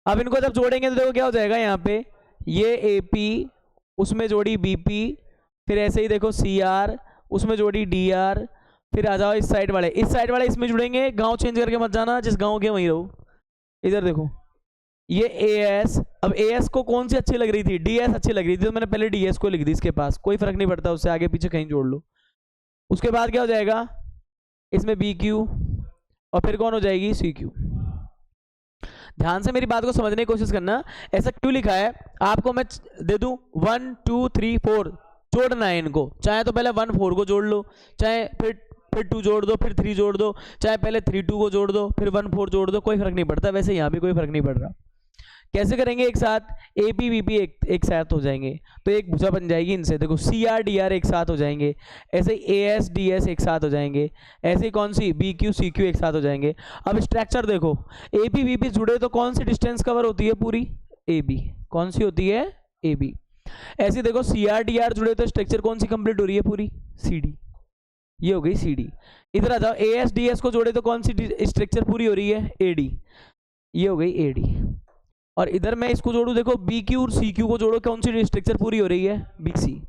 अब इनको जब जोड़ेंगे तो देखो क्या हो जाएगा? यहाँ पे ये AP उसमें जोड़ी BP, फिर ऐसे ही देखो CR उसमें जोड़ी DR, फिर आ जाओ इस साइड वाले इसमें जुड़ेंगे। गांव चेंज करके मत जाना, जिस गांव के वहीं रहो। इधर देखो ये AS। अब AS को कौन सी अच्छी लग रही थी? DS अच्छी लग रही थी तो मैंने पहले DS को लिख दी इसके पास, कोई फर्क नहीं पड़ता उससे आगे पीछे कहीं जोड़ लो। उसके बाद क्या हो जाएगा? इसमें BQ और फिर कौन हो जाएगी? CQ। ध्यान से मेरी बात को समझने की कोशिश करना। ऐसा क्यों लिखा है आपको मैं दे दूं 1 2 3 4 जोड़ना है इनको। चाहे तो पहले 1 4 को जोड़ लो, चाहे फिर 2 जोड़ दो, फिर 3 जोड़ दो, चाहे पहले 3 2 को जोड़ दो, फिर 1 4 जोड़ दो, कोई फर्क नहीं पड़ता। वैसे यहाँ भी कोई फर्क नहीं पड़ रहा। कैसे करेंगे? एक साथ AP BP एक साथ हो जाएंगे तो एक भुजा बन जाएगी इनसे। देखो CR DR एक साथ हो जाएंगे, ऐसे AS DS एक साथ हो जाएंगे, ऐसे ही कौन सी BQ CQ एक साथ हो जाएंगे। अब स्ट्रक्चर देखो AP BP जुड़े तो कौन सी डिस्टेंस कवर होती है? पूरी AB। कौन सी होती है? AB। ऐसे देखो सी आर डी आर जुड़े तो स्ट्रक्चर कौन सी कंप्लीट हो रही है पूरी, सी डी, ये हो गई सी डी। इधर आ जाओ, ए एस डी एस को जोड़े तो कौन सी स्ट्रक्चर पूरी हो रही है, ए डी, ये हो गई ए डी। और इधर मैं इसको जोड़ू, देखो बी क्यू और सी क्यू को जोड़ो, कौन सी स्ट्रक्चर पूरी हो रही है, बी सी,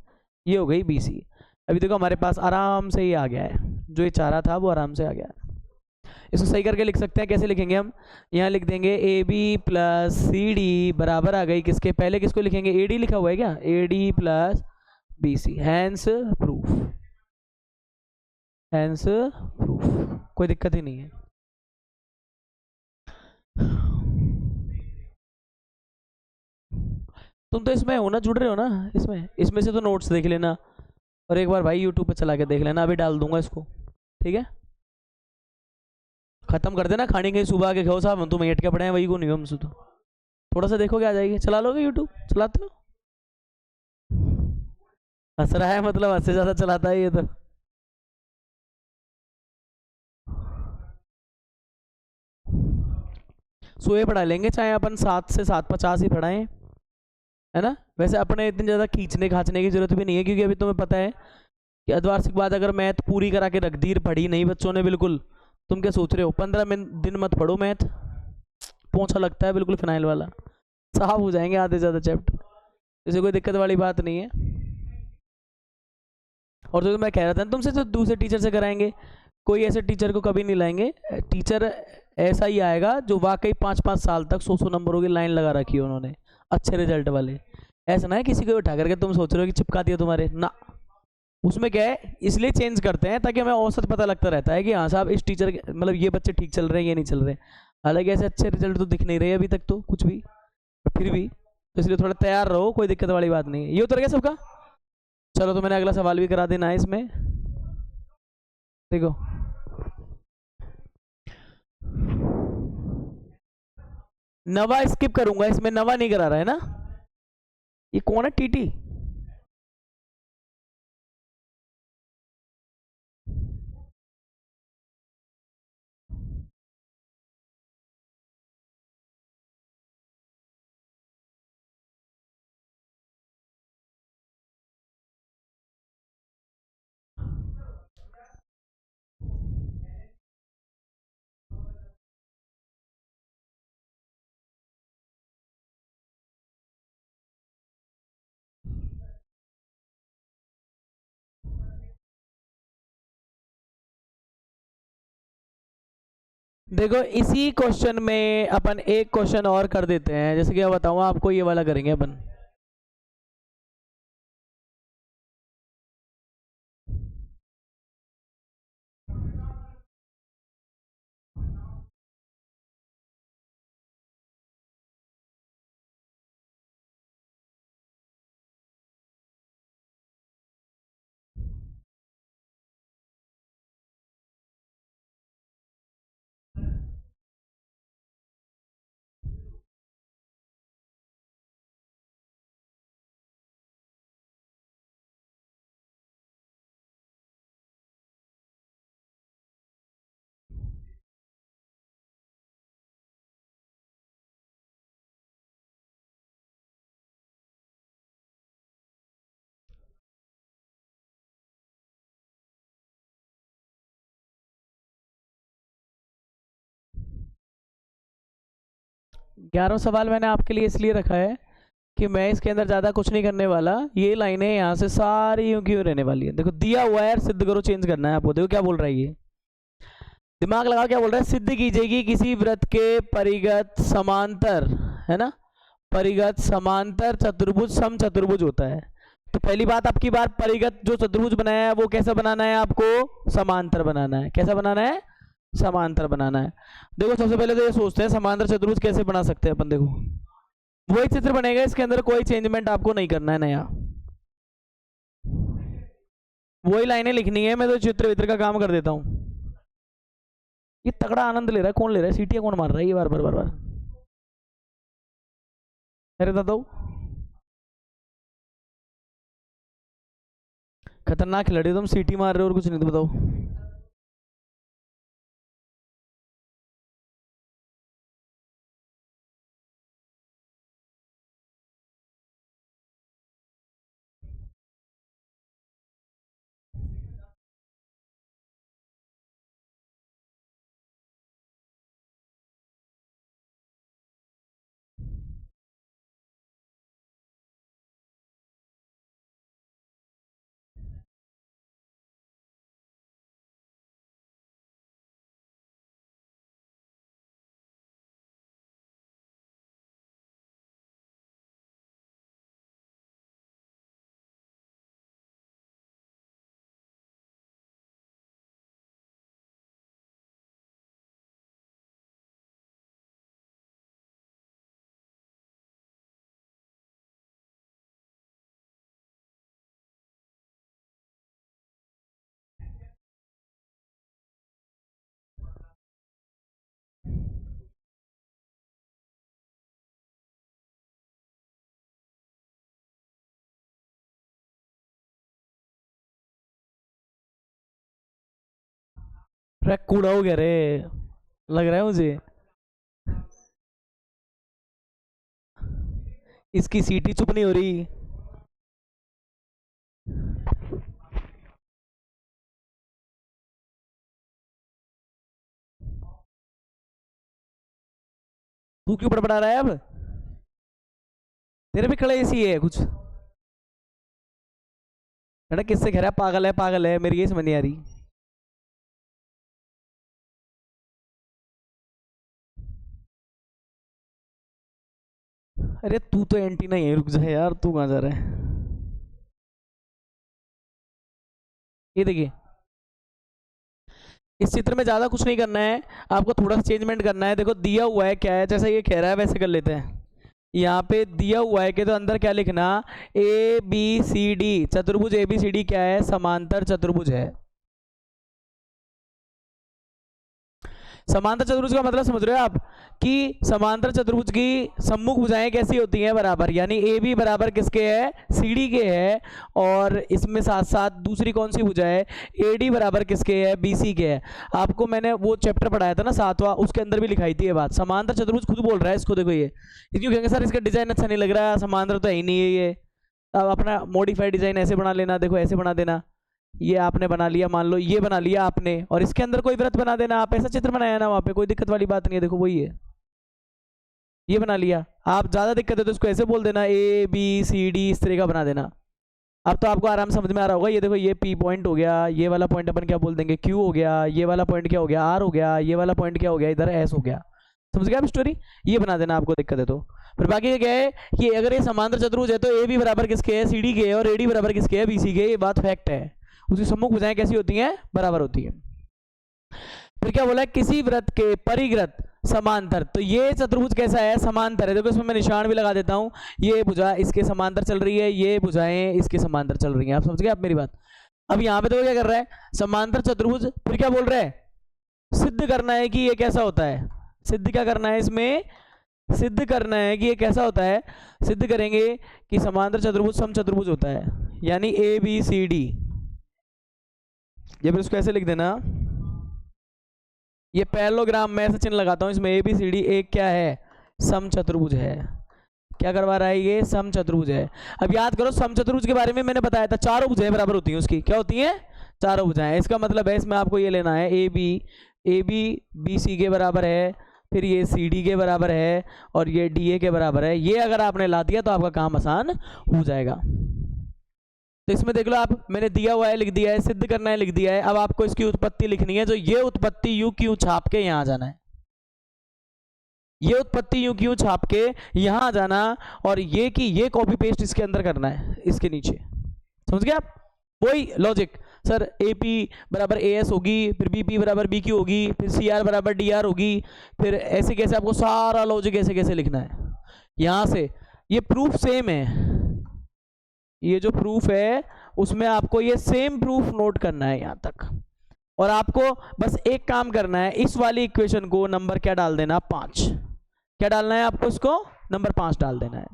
ये हो गई बी सी। अभी देखो हमारे पास आराम से ये आ गया है, जो ये चाह रहा था वो आराम से आ गया है। इसको सही करके लिख सकते हैं, कैसे लिखेंगे हम, यहाँ लिख देंगे A B plus C D बराबर आ गई किसके, पहले किसको लिखेंगे, ए डी लिखा हुआ है क्या, A D plus B C, hence proof, hence proof, कोई दिक्कत ही नहीं है। तुम तो इसमें हो ना, जुड़ रहे हो ना इसमें, इसमें से तो नोट्स देख लेना, और एक बार भाई यूट्यूब पे चला के देख लेना, अभी डाल दूंगा इसको, ठीक है। खत्म कर देना, खाने के सुबह के खाओ साहब, हम तुम एट के पड़े हैं वही को नहीं, हमसे तो थोड़ा सा देखोगे आ जाएगी, चला लोगे यूट्यूब, चलाते हो, हंस रहा है मतलब, हद से ज्यादा चलाता है ये तो। सोए पढ़ा लेंगे, चाहे अपन 7 से 7:50 ही पढ़ाएं, है ना। वैसे अपने इतनी ज़्यादा खींचने खाचने की जरूरत भी नहीं है, क्योंकि अभी तुम्हें पता है कि अर्धवार्षिक बाद अगर मैथ पूरी करा के रख दी, पढ़ी नहीं बच्चों ने बिल्कुल, तुम क्या सोच रहे हो, 15 दिन मत पढ़ो मैथ, पोंछा लगता है बिल्कुल फिनाइल वाला, साफ हो जाएंगे आधे ज़्यादा चैप्टर, इसे कोई दिक्कत वाली बात नहीं है। और जो मैं कह रहा था तुमसे, जो दूसरे टीचर से कराएंगे, कोई ऐसे टीचर को कभी नहीं लाएंगे, टीचर ऐसा ही आएगा जो वाकई 5-5 साल तक 100 नंबरों की लाइन लगा रखी है उन्होंने, अच्छे रिजल्ट वाले। ऐसा ना है किसी को उठा करके तुम सोच रहे हो कि चिपका दिया तुम्हारे ना, उसमें क्या है, इसलिए चेंज करते हैं ताकि हमें औसत पता लगता रहता है कि हाँ साहब इस टीचर मतलब ये बच्चे ठीक चल रहे हैं, ये नहीं चल रहे। हालांकि ऐसे अच्छे रिजल्ट तो दिख नहीं रहे अभी तक तो कुछ भी, पर फिर भी तो इसलिए थोड़ा तैयार रहो, कोई दिक्कत वाली बात नहीं है। ये उतर गया सबका, चलो तो मैंने अगला सवाल भी करा देना है इसमें, देखो नवा स्किप करूंगा, इसमें नवा नहीं करा रहा है ना, ये कौन है टीटी, देखो इसी क्वेश्चन में अपन एक क्वेश्चन और कर देते हैं, जैसे कि मैं बताऊँ आपको, ये वाला करेंगे अपन, ग्यारह सवाल मैंने आपके लिए इसलिए रखा है कि मैं इसके अंदर ज़्यादा कुछ नहीं करने वाला, ये लाइनें यहाँ से सारी यूं क्यों रहने वाली है, देखो दिया हुआ है यार, सिद्ध करो, चेंज करना है आपको, देखो क्या बोल रहा है ये, दिमाग लगाओ क्या बोल रहा है, सिद्ध कीजिएगी किसी वृत्त के परिगत समांतर, है ना, परिगत समांतर चतुर्भुज सम चतुर्भुज होता है। तो पहली बात आपकी बात, परिगत जो चतुर्भुज बनाया है वो कैसा बनाना है आपको, समांतर बनाना है, कैसा बनाना है, समांतर बनाना है। देखो सबसे पहले तो ये सोचते हैं समांतर चतुर्भुज कैसे बना सकते हैं अपन, देखो वही चित्र बनेगा, इसके अंदर कोई चेंजमेंट आपको नहीं करना है नया, वही लाइनें लिखनी है, मैं तो चित्र वित्र का काम कर देता हूँ। ये तगड़ा आनंद ले रहा है, कौन ले रहा है, सीटियां कौन मार रहा है ये बार बार बार बार, अरे दादा खतरनाक खिलाड़ी हो तुम, सीटी मार रहे हो और कुछ नहीं, तो बताओ। अरे कूड़ा हो गया रे, लग रहा है मुझे। इसकी सीटी चुप नहीं हो रही। तू क्यों बड़बड़ा रहा है अब? तेरे भी खड़े एसी है कुछ? बेटा किससे कह रहा है पागल है पागल है, मेरी ये समझ नहीं आ रही। अरे तू तो एंटी नहीं है, रुक जा यार, तू कहाँ जा रहा है? ये देखिए, इस चित्र में ज्यादा कुछ नहीं करना है, आपको थोड़ा सा चेंजमेंट करना है। देखो दिया हुआ है क्या है, जैसा ये कह रहा है वैसे कर लेते हैं। यहाँ पे दिया हुआ है कि तो अंदर क्या लिखना, ए बी सी डी चतुर्भुज ए बी सी डी क्या है, समांतर चतुर्भुज है। समांतर चतुर्भुज का मतलब समझ रहे हो आप, कि समांतर चतुर्भुज की सम्मुख भुजाएं कैसी होती हैं, बराबर, यानी ए बी बराबर किसके है, सी डी के है। और इसमें साथ साथ दूसरी कौन सी भुजा है, ए डी बराबर किसके है, बी सी के है। आपको मैंने वो चैप्टर पढ़ाया था ना 7वां, उसके अंदर भी लिखाई थी ये बात। समांतर चतुर्भुज खुद बोल रहा है इसको, देखो ये क्यों कहेंगे सर इसका डिजाइन अच्छा नहीं लग रहा, समांतर तो है ही नहीं है ये। अब अपना मॉडिफाइड डिजाइन ऐसे बना लेना, देखो ऐसे बना देना, ये आपने बना लिया, मान लो ये बना लिया आपने, और इसके अंदर कोई वृत्त बना देना, आप ऐसा चित्र बनाया ना वहां पे, कोई दिक्कत वाली बात नहीं है। देखो वही है, ये बना लिया। आप ज्यादा दिक्कत है तो इसको ऐसे बोल देना, ए बी सी डी इस तरह का बना देना। अब तो आपको आराम समझ में आ रहा होगा। ये देखो ये पी पॉइंट हो गया, ये वाला पॉइंट अपन क्या बोल देंगे, क्यू हो गया, ये वाला पॉइंट क्या हो गया, आर हो गया, ये वाला पॉइंट क्या हो गया, इधर एस हो गया। समझ गया आप स्टोरी? ये बना देना आपको दिक्कत है तो। फिर बाकी क्या है कि अगर ये समांतर चतुर्भुज है तो ए बी बराबर किसके है, सी डी के, और ए डी बराबर किसके है, बी सी के। ये बात फैक्ट है। उसकी सम्मुख भुजाएं कैसी होती हैं, बराबर होती है। फिर क्या बोला है, किसी वृत्त के परिग्रत समांतर, तो ये चतुर्भुज कैसा है, समांतर है। देखो इसमें मैं निशान भी लगा देता हूं, ये भुजा इसके समांतर चल रही है, ये भुजाएं इसके समांतर चल रही हैं। आप समझ गए आप मेरी बात? अब यहां पे तो क्या कर रहा है, समांतर चतुर्भुज, फिर क्या बोल रहा है, सिद्ध करना है कि ये कैसा होता है। सिद्ध क्या करना है इसमें, सिद्ध करना है कि ये कैसा होता है। सिद्ध करेंगे कि समांतर चतुर्भुज सम चतुर्भुज होता है, यानी ए बी सी डी। ये फिर उसको ऐसे लिख देना, ये पैरेललोग्राम में ऐसे चिन्ह लगाता हूं, इसमें ए बी सी डी एक क्या है, सम चतुर्भुज है। क्या करवा रहा है ये, सम चतुर्भुज है। अब याद करो सम चतुर्भुज के बारे में मैंने बताया था, चारों भुजाएं बराबर होती हैं उसकी। क्या होती हैं, चारों भुजाएं। इसका मतलब है इसमें आपको ये लेना है, ए बी बी सी के बराबर है, फिर ये सी डी के बराबर है, और ये डी ए के बराबर है। ये अगर आपने ला दिया तो आपका काम आसान हो जाएगा। तो इसमें देख लो आप, मैंने दिया हुआ है लिख दिया है, सिद्ध करना है लिख दिया है। अब आपको इसकी उत्पत्ति लिखनी है, जो ये उत्पत्ति यू क्यू छाप के यहां जाना है, ये उत्पत्ति यू क्यू छाप के यहां आ जाना, और ये की ये कॉपी पेस्ट इसके अंदर करना है, इसके नीचे। समझ गए आप? वही लॉजिक सर, ए पी बराबर ए एस होगी, फिर बी पी बराबर बी क्यू होगी, फिर सी आर बराबर डी आर होगी, फिर ऐसे कैसे आपको सारा लॉजिक ऐसे कैसे लिखना है यहां से। ये प्रूफ सेम है, ये जो प्रूफ है उसमें आपको ये सेम प्रूफ नोट करना है यहां तक, और आपको बस एक काम करना है, इस वाली इक्वेशन को नंबर क्या डाल देना, 5। क्या डालना है आपको, इसको नंबर 5 डाल देना है।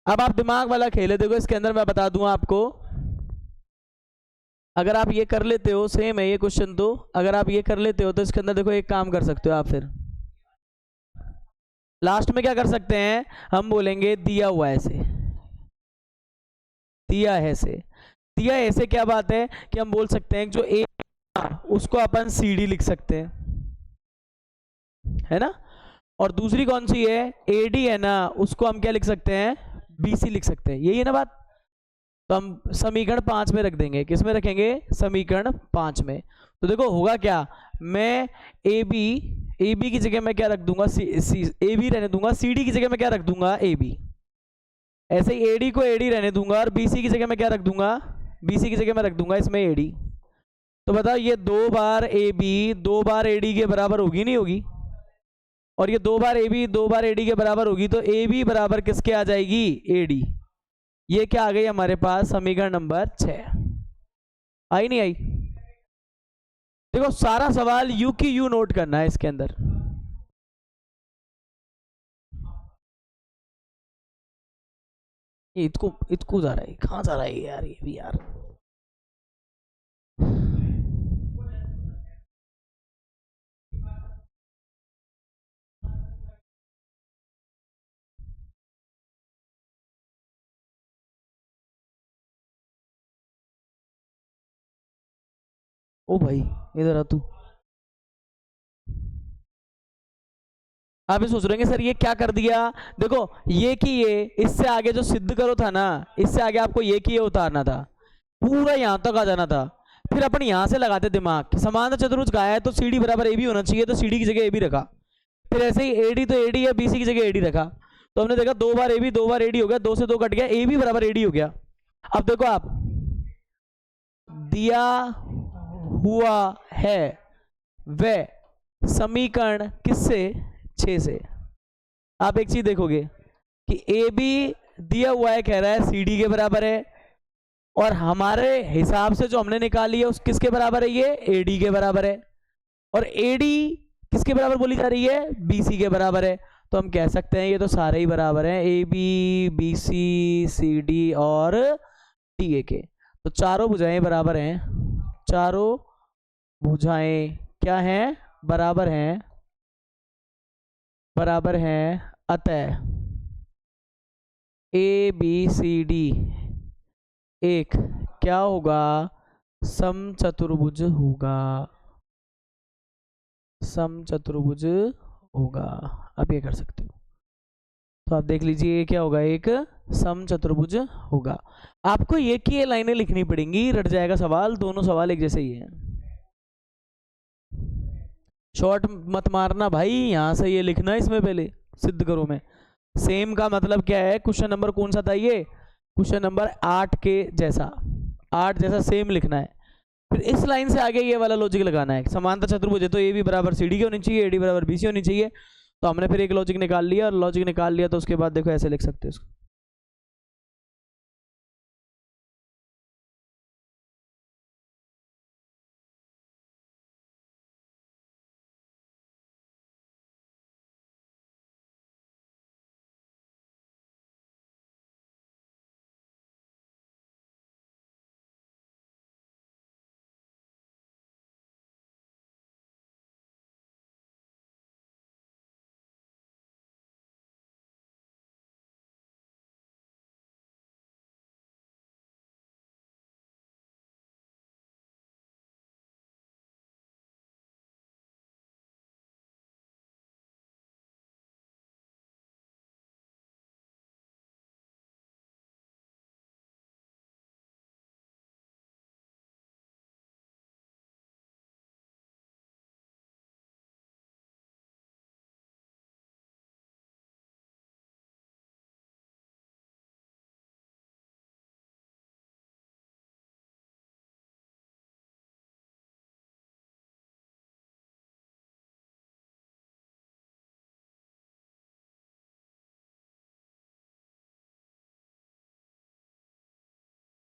अब आप दिमाग वाला खेले, देखो इसके अंदर मैं बता दूंगा आपको, अगर आप ये कर लेते हो, सेम है ये क्वेश्चन, तो अगर आप ये कर लेते हो तो इसके अंदर देखो एक काम कर सकते हो आप, फिर लास्ट में क्या कर सकते हैं, हम बोलेंगे दिया हुआ ऐसे, दिया है से, दिया ऐसे क्या बात है कि हम बोल सकते हैं जो ए उसको अपन सी डी लिख सकते हैं, है ना। और दूसरी कौन सी है, ए डी है ना, उसको हम क्या लिख सकते हैं, बी सी लिख सकते हैं। यही है ना बात। तो हम समीकरण 5 में रख देंगे, किस में रखेंगे, समीकरण 5 में। तो देखो होगा क्या, मैं ए बी की जगह मैं क्या रख दूंगा, ए बी रहने दूंगा, सी डी की जगह मैं क्या रख दूंगा, ए बी। ऐसे ही एडी को एडी रहने दूंगा, और बीसी की जगह मैं क्या रख दूंगा, बीसी की जगह मैं रख दूंगा इसमें एडी। तो बताओ ये 2 बार ए बी 2 बार एडी के बराबर होगी नहीं होगी, और ये 2 बार ए बी 2 बार एडी के बराबर होगी, तो ए बी बराबर किसके आ जाएगी, एडी। ये क्या आ गई हमारे पास, समीकरण नंबर 6। आई नहीं आई? देखो सारा सवाल यू की यू नोट करना है इसके अंदर। ये इतको जा रहा है, कहाँ जा रहा है यार, ये भी यार। ओ भाई इधर आ तू। आप ये सोच रहे हैं सर ये क्या कर दिया, देखो ये कि ये इससे आगे जो सिद्ध करो था ना, इससे आगे आपको ये कि ये उतारना था, पूरा यहां तक आ जाना था। फिर अपन यहां से लगाते दिमाग कि समांतर चतुर्भुज का है तो सी डी बराबर ए बी होना चाहिए, तो सी डी की जगह ए बी रखा। फिर ऐसे ही ए डी तो ए डी है, बी सी की जगह ए डी रखा। तो हमने देखा 2 बार A B 2 bar A D हो गया, 2 से 2 कट गया, ए बी बराबर ए डी हो गया। अब देखो आप, दिया हुआ है वह समीकरण किससे, 6 से। आप एक चीज देखोगे कि ए बी दिया हुआ है, कह रहा है सी डी के बराबर है, और हमारे हिसाब से जो हमने निकाली है उस किसके बराबर है, ये ए डी के बराबर है, और ए डी किसके बराबर बोली जा रही है, बी सी के बराबर है। तो हम कह सकते हैं ये तो सारे ही बराबर हैं, A B B C C D और डी ए के। तो चारों भुजाएं बराबर हैं, चारों भुजाएं क्या हैं, बराबर हैं, बराबर हैं। अतः ए बी सी डी एक क्या होगा, समचतुर्भुज होगा, समचतुर्भुज होगा। आप ये कर सकते हो, तो आप देख लीजिए ये क्या होगा, एक समचतुर्भुज होगा। आपको ये कि ये लाइनें लिखनी पड़ेंगी, रट जाएगा सवाल, दोनों सवाल एक जैसे ही हैं। शॉर्ट मत मारना भाई, यहां से ये लिखना है, इसमें पहले सिद्ध करो में सेम का मतलब क्या है, क्वेश्चन नंबर कौन सा था ये, क्वेश्चन नंबर 8 के जैसा, 8 जैसा सेम लिखना है। फिर इस लाइन से आगे ये वाला लॉजिक लगाना है, समांतर चतुर्भुज है तो ए बी बराबर सी डी की होनी चाहिए, ए डी बराबर बी सी होनी चाहिए। तो हमने फिर एक लॉजिक निकाल लिया, और लॉजिक निकाल लिया तो उसके बाद देखो ऐसे लिख सकते हो इसको।